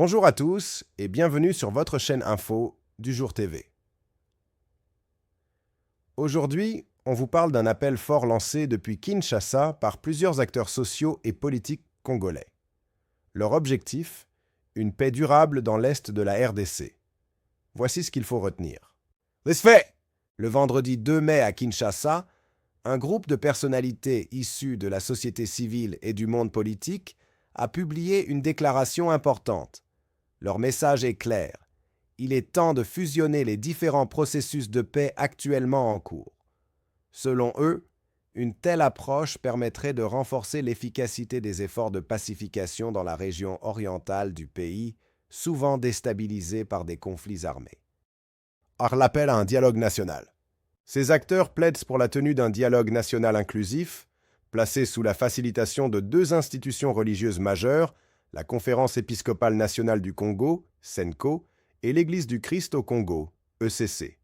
Bonjour à tous et bienvenue sur votre chaîne info du Jour TV. Aujourd'hui, on vous parle d'un appel fort lancé depuis Kinshasa par plusieurs acteurs sociaux et politiques congolais. Leur objectif, une paix durable dans l'est de la RDC. Voici ce qu'il faut retenir. Le vendredi 2 mai à Kinshasa, un groupe de personnalités issues de la société civile et du monde politique a publié une déclaration importante. Leur message est clair. Il est temps de fusionner les différents processus de paix actuellement en cours. Selon eux, une telle approche permettrait de renforcer l'efficacité des efforts de pacification dans la région orientale du pays, souvent déstabilisée par des conflits armés. Par l'appel à un dialogue national. Ces acteurs plaident pour la tenue d'un dialogue national inclusif, placé sous la facilitation de deux institutions religieuses majeures, la Conférence épiscopale nationale du Congo, CENCO, et l'Église du Christ au Congo, ECC.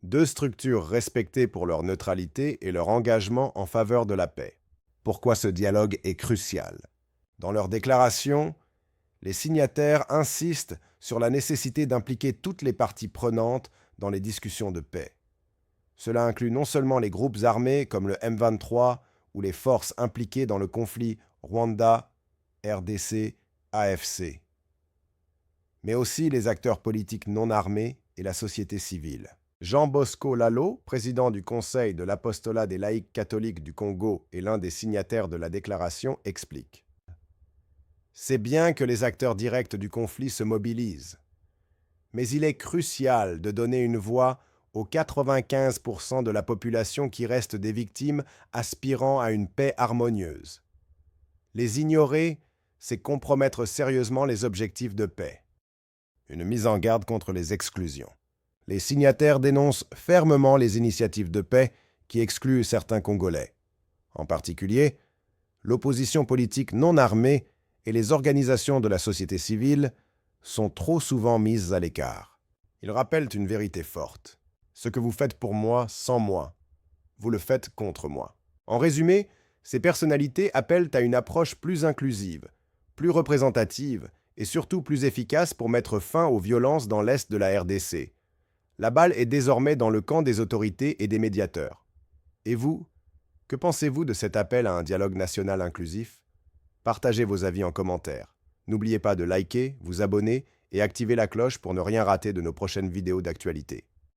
Deux structures respectées pour leur neutralité et leur engagement en faveur de la paix. Pourquoi ce dialogue est crucial? Dans leur déclaration, les signataires insistent sur la nécessité d'impliquer toutes les parties prenantes dans les discussions de paix. Cela inclut non seulement les groupes armés comme le M23 ou les forces impliquées dans le conflit Rwanda, RDC, AFC, mais aussi les acteurs politiques non armés et la société civile. Jean Bosco Lalo, président du Conseil de l'apostolat des laïcs catholiques du Congo et l'un des signataires de la déclaration, explique. C'est bien que les acteurs directs du conflit se mobilisent, mais il est crucial de donner une voix aux 95% de la population qui reste des victimes aspirant à une paix harmonieuse. Les ignorer, c'est compromettre sérieusement les objectifs de paix. Une mise en garde contre les exclusions. Les signataires dénoncent fermement les initiatives de paix qui excluent certains Congolais. En particulier, l'opposition politique non armée et les organisations de la société civile sont trop souvent mises à l'écart. Ils rappellent une vérité forte. Ce que vous faites pour moi sans moi, vous le faites contre moi. En résumé, ces personnalités appellent à une approche plus inclusive, plus représentative et surtout plus efficace pour mettre fin aux violences dans l'est de la RDC. La balle est désormais dans le camp des autorités et des médiateurs. Et vous, que pensez-vous de cet appel à un dialogue national inclusif? Partagez vos avis en commentaire. N'oubliez pas de liker, vous abonner et activer la cloche pour ne rien rater de nos prochaines vidéos d'actualité.